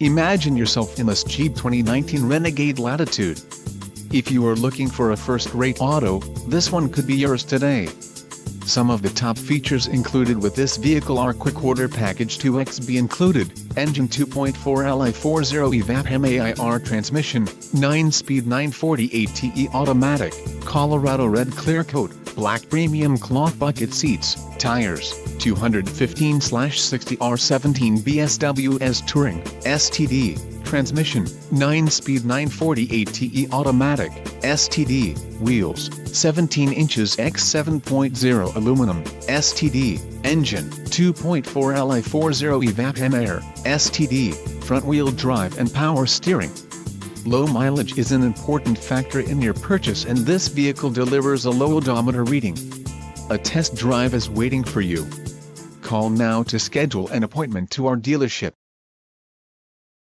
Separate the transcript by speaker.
Speaker 1: Imagine yourself in this Jeep 2019 Renegade Latitude. If you are looking for a first-rate auto, this one could be yours today. Some of the top features included with this vehicle are quick order package 2XB included, engine 2.4 Li 40 evap MAIR transmission, 9-speed 940 automatic, Colorado red clear coat, black premium cloth bucket seats, tires, 215/60 R17 BSWS Touring, STD, transmission, 9-speed 940 automatic, STD, wheels, 17 inches x 7.0 aluminum, STD, engine, 2.4 Li 40 evap MAIR, STD, front-wheel drive and power steering. Low mileage is an important factor in your purchase, and this vehicle delivers a low odometer reading. A test drive is waiting for you. Call now to schedule an appointment to our dealership.